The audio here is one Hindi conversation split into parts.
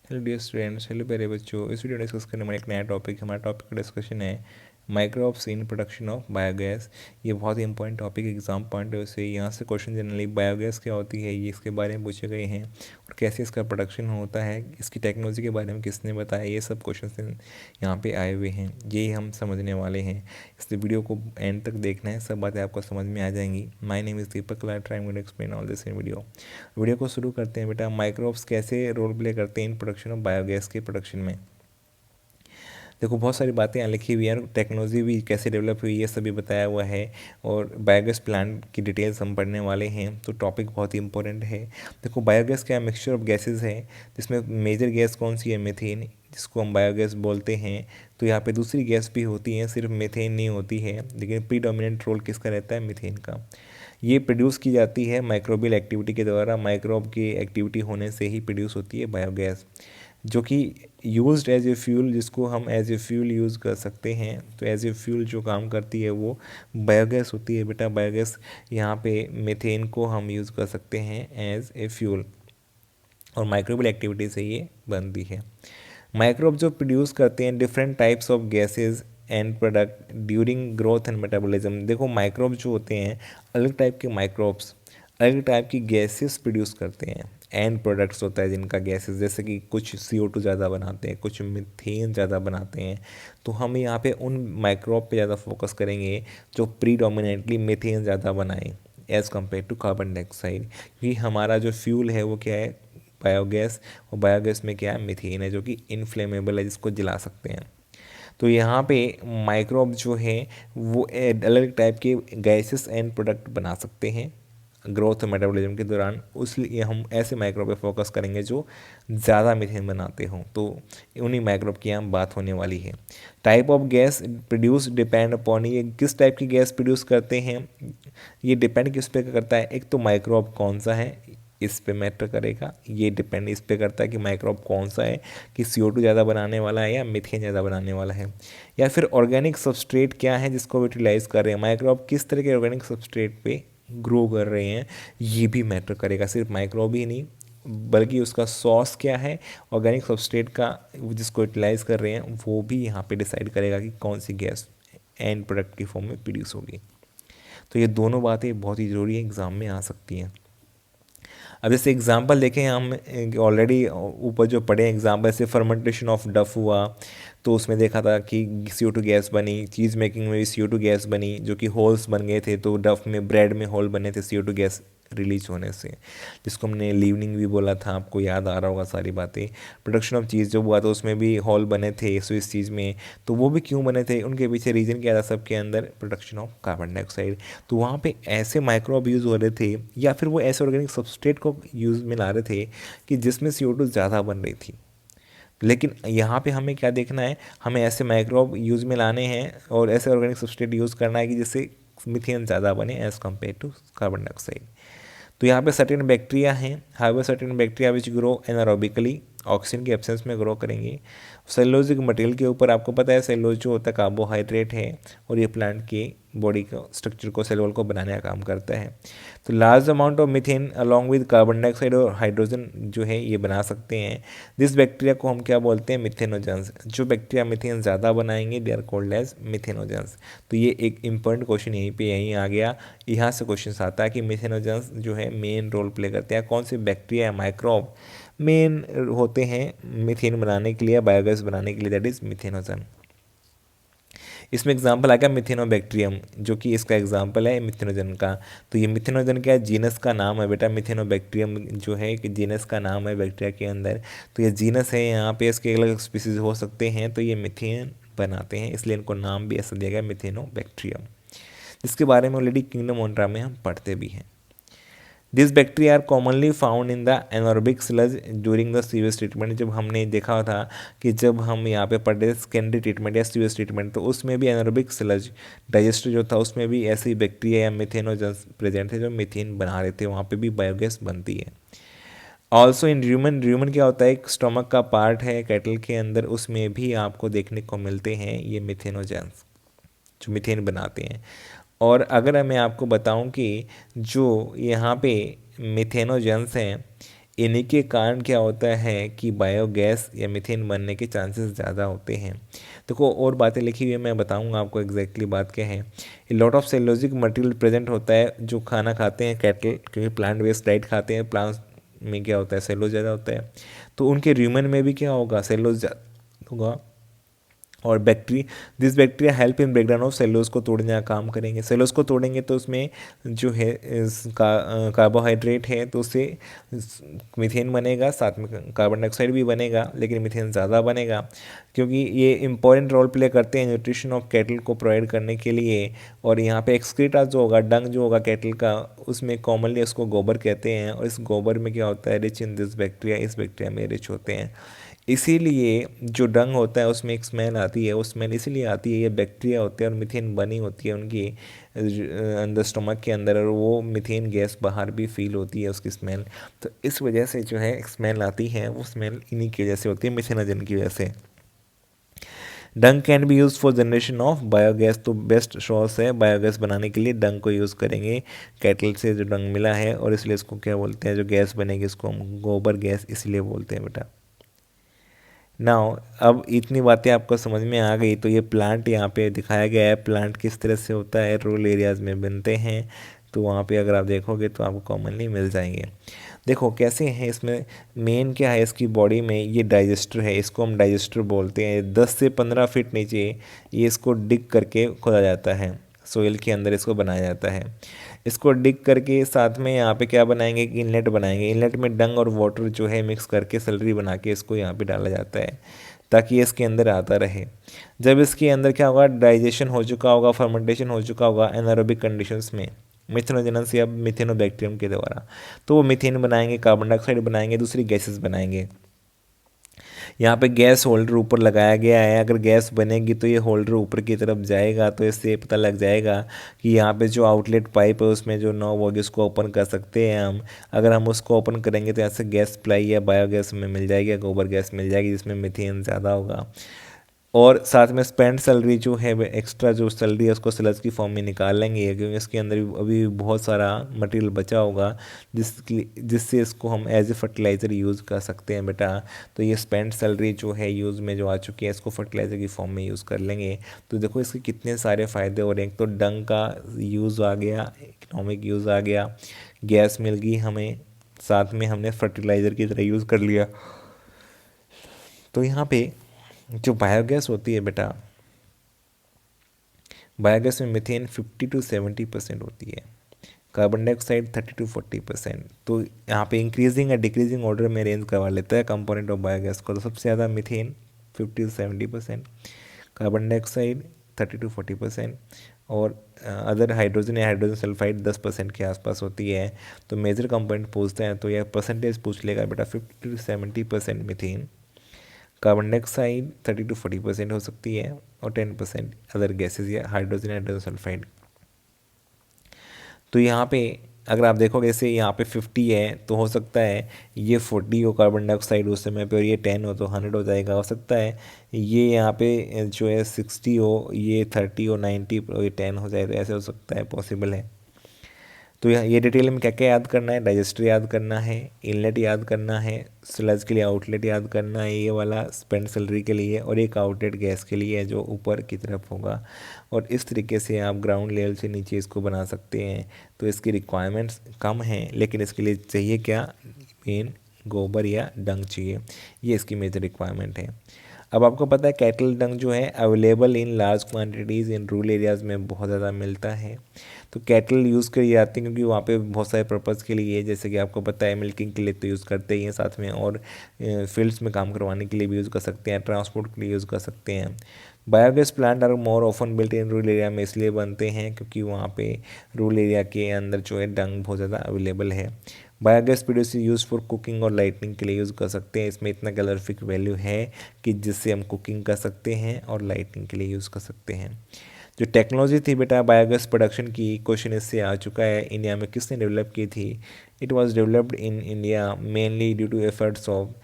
हेलो डियर स्टूडेंट्स, हेलो प्यारे बच्चों। इस वीडियो में डिस्कस करने वाले एक नया टॉपिक, हमारा टॉपिक का डिस्कशन है microbes in production of biogas. ये बहुत ही important topic exam point of से यहाँ से क्वेश्चन जनरली बायोगैस क्या होती है ये इसके बारे में पूछे गए हैं और कैसे इसका प्रोडक्शन होता है, इसकी टेक्नोलॉजी के बारे में किसने बताया, ये सब क्वेश्चन यहाँ पे आए हुए हैं, यही हम समझने वाले हैं। इस वीडियो को एंड तक देखना है, सब बातें आपको समझ में आ जाएंगी। My name is Deepak Lat, I am going to explain all this in video को शुरू करते हैं। बेटा, माइक्रोब्स कैसे रोल प्ले करते हैं इन प्रोडक्शन ऑफ बायोगैस के प्रोडक्शन में। देखो, बहुत सारी बातें यहाँ लिखी हुई हैं, टेक्नोलॉजी भी कैसे डेवलप हुई है सभी बताया हुआ है, और बायोगैस प्लांट की डिटेल्स हम पढ़ने वाले हैं, तो टॉपिक बहुत ही इंपॉर्टेंट है। देखो, बायोगैस क्या मिक्सचर ऑफ गैसेज है, जिसमें मेजर गैस कौन सी है, मीथेन, जिसको हम बायोगैस बोलते हैं। तो यहाँ पे दूसरी गैस भी होती हैं, सिर्फ मीथेन नहीं होती है, लेकिन प्रीडोमिनेंट रोल किसका रहता है, मीथेन का। ये प्रोड्यूस की जाती है माइक्रोबियल एक्टिविटी के द्वारा, माइक्रोब की एक्टिविटी होने से ही प्रोड्यूस होती है बायोगैस, जो कि यूज्ड एज ए फ्यूल, जिसको हम एज ए फ्यूल यूज़ कर सकते हैं। तो एज ए फ्यूल जो काम करती है वो बायोगैस होती है। बेटा, बायोगैस यहाँ पे मीथेन को हम यूज़ कर सकते हैं एज ए फ्यूल, और माइक्रोबियल एक्टिविटी से ये बनती है। माइक्रोब जो प्रोड्यूस करते हैं different types of gases and product during growth and metabolism. देखो, माइक्रोब जो होते हैं, अलग टाइप के माइक्रोब्स अलग टाइप की गैसेस प्रोड्यूस करते हैं। एंड प्रोडक्ट्स होता है जिनका गैसेस, जैसे कि कुछ CO2 ज़्यादा बनाते हैं, कुछ मीथेन ज़्यादा बनाते हैं। तो हम यहाँ पे उन माइक्रोब पे ज़्यादा फोकस करेंगे जो प्रीडोमिनेंटली मीथेन ज़्यादा बनाएं as compared to carbon dioxide, क्योंकि हमारा जो फ्यूल है वो क्या है, बायोगैस। और बायोगैस में क्या है, मीथेन है, जो कि इनफ्लेमेबल है, जिसको जला सकते हैं। तो यहाँ पे माइक्रोब जो है वो अलग टाइप के गैसेस एंड प्रोडक्ट बना सकते हैं ग्रोथ और मेटाबॉलिज्म के दौरान। उसलिए हम ऐसे माइक्रोब पे फोकस करेंगे जो ज़्यादा मीथेन बनाते हों। तो उन्हीं माइक्रोब की यहाँ बात होने वाली है। Type of gas produce depend upon, ये किस टाइप की गैस प्रोड्यूस करते हैं, ये डिपेंड किस पे करता है। एक तो माइक्रोब कौन सा है, इस पे मैटर करेगा। ये डिपेंड इस पे करता है कि माइक्रोब कौन सा है, कि CO2 ज़्यादा बनाने वाला है या मीथेन ज़्यादा बनाने वाला है। या फिर ऑर्गेनिक सबस्ट्रेट क्या है जिसको यूटिलाइज कर रहे हैं, माइक्रोब किस तरह के ऑर्गेनिक सबस्ट्रेट पे ग्रो कर रहे हैं, ये भी मैटर करेगा। सिर्फ माइक्रोब ही नहीं, बल्कि उसका सॉस क्या है, ऑर्गेनिक सबस्ट्रेट का जिसको यूटिलाइज कर रहे हैं, वो भी यहाँ पे डिसाइड करेगा कि कौन सी गैस एंड प्रोडक्ट की फॉर्म में प्रोड्यूस होगी। तो ये दोनों बातें बहुत ही ज़रूरी है, एग्ज़ाम में आ सकती हैं। अब जैसे एग्जांपल देखें, हम ऑलरेडी ऊपर जो पढ़े एग्जांपल से फर्मेंटेशन ऑफ डफ हुआ, तो उसमें देखा था कि CO2 गैस बनी। चीज़ मेकिंग में भी CO2 गैस बनी, जो कि होल्स बन गए थे। तो डफ में, ब्रेड में होल बने थे CO2 गैस रिलीज होने से, जिसको हमने लीवनिंग भी बोला था, आपको याद आ रहा होगा सारी बातें। प्रोडक्शन ऑफ चीज़ जो हुआ था उसमें भी हॉल बने थे स्विस चीज़ में। तो वो भी क्यों बने थे, उनके पीछे रीज़न क्या था, सबके अंदर प्रोडक्शन ऑफ कार्बन डाइऑक्साइड। तो वहाँ पे ऐसे माइक्रोब यूज़ हो रहे थे, या फिर वो ऐसे ऑर्गेनिक सबस्ट्रेट को यूज़ में ला रहे थे कि जिसमें CO2 ज़्यादा बन रही थी। लेकिन यहाँ पे हमें क्या देखना है, हमें ऐसे माइक्रोब यूज़ में लाने हैं और ऐसे ऑर्गेनिक सबस्ट्रेट यूज़ करना है कि जिससे मीथेन ज़्यादा बने as compared to carbon dioxide. तो यहाँ पे सर्टेन बैक्टीरिया हैं, however certain bacteria which grow anaerobically, oxygen के एब्सेंस में ग्रो करेंगे। सेलुलोजिक मटेरियल के ऊपर आपको पता है सेलुलोज जो होता है कार्बोहाइड्रेट है, और ये प्लांट के बॉडी का स्ट्रक्चर को, सेलुलर को बनाने का काम करता है। तो large amount of methane along with carbon dioxide और हाइड्रोजन जो है ये बना सकते हैं। दिस बैक्टीरिया को हम क्या बोलते हैं, मिथेनोजेंस। जो बैक्टीरिया मीथेन ज़्यादा बनाएंगे they are called as methanogens. तो ये एक इंपॉर्टेंट क्वेश्चन यहीं आ गया। यहाँ से क्वेश्चन आता है कि मिथेनोजेंस जो है मेन रोल प्ले करते हैं। कौन से बैक्टीरिया या माइक्रोब मेन होते हैं मीथेन बनाने के लिए, बायोगैस बनाने के लिए, दैट इज मिथेनोजन। इसमें एग्जाम्पल आ गया मिथेनोबैक्टीरियम, जो कि इसका एग्जाम्पल है मिथेनोजन का। तो ये मिथेनोजन क्या है, जीनस का नाम है बेटा। मिथेनोबैक्टीरियम जो है कि जीनस का नाम है बैक्टीरिया के अंदर। तो ये जीनस है, यहाँ पे इसके अलग स्पीसीज हो सकते हैं। तो ये मिथेन बनाते हैं, इसलिए इनको नाम भी ऐसा दिया गया मिथेनोबैक्टीरियम, जिसके बारे में ऑलरेडी किंगडम मोन्ट्रा में हम पढ़ते भी हैं। This bacteria are commonly found in the anaerobic sludge during the sewage treatment. जब हमने देखा था कि जब हम यहाँ पे पढ़े सेकेंडरी ट्रीटमेंट या सीवेज ट्रीटमेंट, तो उसमें भी एनोरबिक स्लज डाइजेस्टर जो था उसमें भी ऐसे ही बैक्टीरिया या मिथेनोजेंस प्रेजेंट थे जो मीथेन बना रहे थे। वहाँ पे भी बायोगैस बनती है। ऑल्सो इन र्यूमन, र्यूमन क्या होता है, एक स्टोमक का पार्ट है कैटल के अंदर, उसमें भी आपको देखने को मिलते हैं ये मिथेनोजेंस जो मीथेन बनाते हैं। और अगर मैं आपको बताऊं कि जो यहाँ पे मिथेनोजेंस हैं, इन्हीं के कारण क्या होता है कि बायोगैस या मीथेन बनने के चांसेस ज़्यादा होते हैं। देखो और बातें लिखी हुई है, मैं बताऊंगा आपको एग्जैक्टली बात क्या है। लॉट ऑफ सेलोजिक मटेरियल प्रेजेंट होता है जो खाना खाते हैं कैटल, क्योंकि प्लांट बेस्ड डाइट खाते हैं, प्लांट्स में क्या होता है सेलोज ज़्यादा होता है, तो उनके र्यूमन में भी क्या होगा सेलोज होगा। और this bacteria help in breakdown of सेलोज को तोड़ने का काम करेंगे। सेलोज को तोड़ेंगे तो उसमें जो है कार्बोहाइड्रेट है तो उससे मीथेन बनेगा, साथ में कार्बन डाइऑक्साइड भी बनेगा, लेकिन मीथेन ज़्यादा बनेगा क्योंकि ये इंपॉर्टेंट रोल प्ले करते हैं न्यूट्रिशन ऑफ कैटल को प्रोवाइड करने के लिए। और यहाँ पे एक्सक्रीटा जो होगा, डंग जो होगा कैटल का, उसमें कॉमनली उसको गोबर कहते हैं, और इस गोबर में क्या होता है रिच इन दिस बैक्टीरिया, इस बैक्टीरिया में रिच होते हैं। इसीलिए जो डंग होता है उसमें एक स्मेल आती है, वो स्मेल इसीलिए आती है, ये बैक्टीरिया होते हैं और मीथेन बनी होती है उनकी अंदर स्टमक के अंदर, और वो मीथेन गैस बाहर भी फील होती है उसकी स्मेल। तो इस वजह से जो है स्मेल आती है, वो स्मेल इन्हीं की वजह से होती है, मिथेनोजन की वजह से। Dung can be use for generation of biogas, तो बेस्ट सोर्स है बायोगैस बनाने के लिए, डंग को यूज़ करेंगे। कैटल से जो डंग मिला है, और इसलिए इसको क्या बोलते हैं, जो गैस बनेगी इसको हम गोबर गैस इसलिए बोलते हैं बेटा। नाउ अब इतनी बातें आपको समझ में आ गई, तो ये प्लांट यहाँ पे दिखाया गया है, प्लांट किस तरह से होता है, रूरल एरियाज़ में बनते हैं, तो वहाँ पे अगर आप देखोगे तो आपको कॉमनली मिल जाएंगे। देखो कैसे हैं, इसमें मेन क्या है इसकी बॉडी में, ये डाइजेस्टर है, इसको हम डाइजेस्टर बोलते हैं। 10 से 15 फीट नीचे ये इसको डिग करके खोदा जाता है, सोइल के अंदर इसको बनाया जाता है। इसको डिग करके साथ में यहाँ पे क्या बनाएंगे कि इनलेट बनाएंगे, इनलेट में डंग और वाटर जो है मिक्स करके सैलरी बना के इसको यहाँ पे डाला जाता है ताकि ये इसके अंदर आता रहे। जब इसके अंदर क्या होगा, डाइजेशन हो चुका होगा, फर्मेंटेशन हो चुका होगा एनारोबिक कंडीशंस में मिथेनोजेनेस या मिथेनोबैक्टीरियम के द्वारा, तो वो मीथेन बनाएंगे, कार्बन डाइऑक्साइड बनाएंगे, दूसरी गैसेस बनाएंगे। यहाँ पे गैस होल्डर ऊपर लगाया गया है, अगर गैस बनेगी तो ये होल्डर ऊपर की तरफ जाएगा, तो इससे पता लग जाएगा कि यहाँ पे जो आउटलेट पाइप है उसमें जो नॉब होगी उसको ओपन कर सकते हैं हम। अगर हम उसको ओपन करेंगे तो यहाँ से गैस सप्लाई या बायोगैस हमें मिल जाएगी, गोबर गैस मिल जाएगी जिसमें मीथेन ज़्यादा होगा। और साथ में स्पेंड सैलरी जो है एक्स्ट्रा जो सैलरी है उसको स्लज की फॉर्म में निकाल लेंगे, क्योंकि इसके अंदर अभी बहुत सारा मटेरियल बचा होगा जिससे इसको हम एज ए फर्टिलाइज़र यूज़ कर सकते हैं बेटा। तो ये स्पेंड सैलरी जो है यूज़ में जो आ चुकी है, इसको फर्टिलाइज़र की फॉर्म में यूज़ कर लेंगे। तो देखो इसके कितने सारे फ़ायदे हो रहे हैं। एक तो डंग का यूज़ आ गया, इकोनॉमिक यूज़ आ गया, गैस मिल गई हमें, साथ में हमने फर्टिलाइज़र की तरह यूज़ कर लिया। तो यहाँ पे जो बायोगैस होती है बेटा, बायोगैस में मीथेन 50 to 70% होती है, कार्बन डाइऑक्साइड 30 to 40%। तो यहाँ पे इंक्रीजिंग या डिक्रीजिंग ऑर्डर में रेंज करवा लेता है कंपोनेंट ऑफ बायोगैस को। तो सबसे ज़्यादा methane 50 to 70%, carbon dioxide 30 to 40%, और अदर हाइड्रोजन या हाइड्रोजन सल्फाइड 10% के आसपास होती है। तो मेजर कंपोनेंट पूछते हैं तो यह परसेंटेज पूछ लेगा बेटा, 50 to 70% methane, carbon dioxide 30 to 40% हो सकती है, और 10% अदर गैसेज या हाइड्रोजन हाइड्रोजन सल्फाइड। तो यहाँ पे अगर आप देखोगे जैसे यहाँ पे 50 है तो हो सकता है ये 40 हो कार्बन डाइऑक्साइड उस समय पे, और ये 10 हो तो 100 हो जाएगा। हो सकता है ये यहाँ पे जो है 60 हो, ये 30 हो, 90 और ये 10 हो जाए, तो ऐसे हो सकता है, पॉसिबल है। तो ये डिटेल में क्या क्या याद करना है, डाइजेस्टर याद करना है, इनलेट याद करना है, स्लज के लिए आउटलेट याद करना है, ये वाला स्पेंड सैलरी के लिए, और एक आउटलेट गैस के लिए जो ऊपर की तरफ होगा। और इस तरीके से आप ग्राउंड लेवल से नीचे इसको बना सकते हैं। तो इसकी रिक्वायरमेंट्स कम हैं, लेकिन इसके लिए चाहिए क्या, मेन गोबर या डंग चाहिए, ये इसकी मेजर रिक्वायरमेंट है। अब आपको पता है कैटल डंग जो है available in large quantities in rural areas में बहुत ज़्यादा मिलता है। तो कैटल यूज़ करी जाती है क्योंकि वहाँ पे बहुत सारे पर्पज़ के लिए, जैसे कि आपको पता है मिल्किंग के लिए तो यूज़ करते ही हैं, साथ में और फील्ड्स में काम करवाने के लिए भी यूज़ कर सकते हैं, ट्रांसपोर्ट के लिए यूज़ कर सकते हैं। Biogas plant are more often built in rural area में इसलिए बनते हैं क्योंकि वहाँ पे रूरल एरिया के अंदर जो है डंग बहुत ज़्यादा अवेलेबल है। Biogas produce use for cooking और लाइटनिंग के लिए यूज़ कर सकते हैं। इसमें इतना कैलोरीफिक वैल्यू है कि जिससे हम कुकिंग कर सकते हैं और लाइटनिंग के लिए यूज़ कर सकते हैं। जो टेक्नोलॉजी थी बेटा बायोगैस प्रोडक्शन की, क्वेश्चन इससे आ चुका है, इंडिया में किसने डेवलप की थी। It was developed in India mainly due to efforts of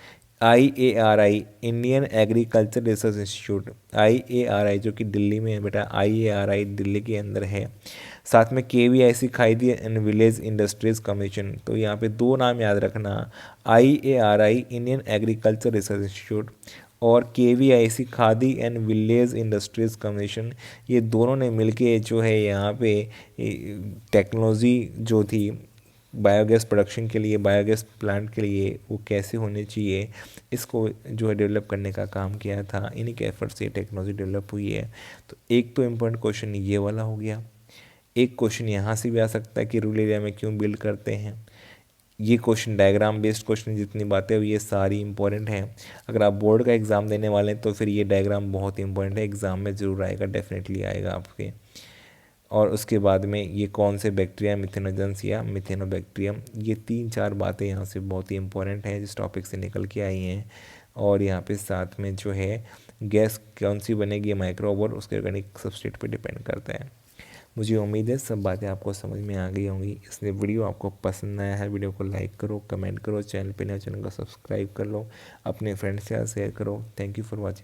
IARI Indian agriculture research institute, IARI जो कि दिल्ली में है बेटा, IARI दिल्ली के अंदर है। साथ में KVIC khadi and village industries commission, तो यहाँ पे दो नाम याद रखना, IARI Indian agriculture research institute और KVIC khadi and village industries commission, ये दोनों ने मिलके जो है यहाँ पे टेक्नोलॉजी जो थी बायोगैस प्रोडक्शन के लिए, बायोगैस प्लांट के लिए वो कैसे होने चाहिए, इसको जो है डेवलप करने का काम किया था। इन्हीं के एफर्ट से टेक्नोलॉजी डेवलप हुई है। तो एक तो इम्पोर्टेंट क्वेश्चन ये वाला हो गया। एक क्वेश्चन यहाँ से भी आ सकता है कि रूरल एरिया में क्यों बिल्ड करते हैं। ये क्वेश्चन डायग्राम बेस्ड क्वेश्चन, जितनी बातें हुई ये सारी इंपॉर्टेंट हैं। अगर आप बोर्ड का एग्ज़ाम देने वाले हैं तो फिर ये डायग्राम बहुत इंपॉर्टेंट है, एग्ज़ाम में ज़रूर आएगा, डेफिनेटली आएगा आपके। और उसके बाद में ये कौन से बैक्टीरिया, मिथेनोजेंस या मिथेनोबैक्टीरियम, ये 3-4 बातें यहाँ से बहुत ही इंपॉर्टेंट हैं जिस टॉपिक से निकल के आई हैं। और यहाँ पे साथ में जो है गैस कौन सी बनेगी, माइक्रोब और उसके ऑर्गेनिक सबस्ट्रेट पे डिपेंड करता है। मुझे उम्मीद है सब बातें आपको समझ में आ गई होंगी। इसलिए वीडियो आपको पसंद आया है, वीडियो को लाइक करो, कमेंट करो, चैनल पे नए चैनल को सब्सक्राइब कर लो, अपने फ्रेंड्स के साथ शेयर करो। Thank you for watching.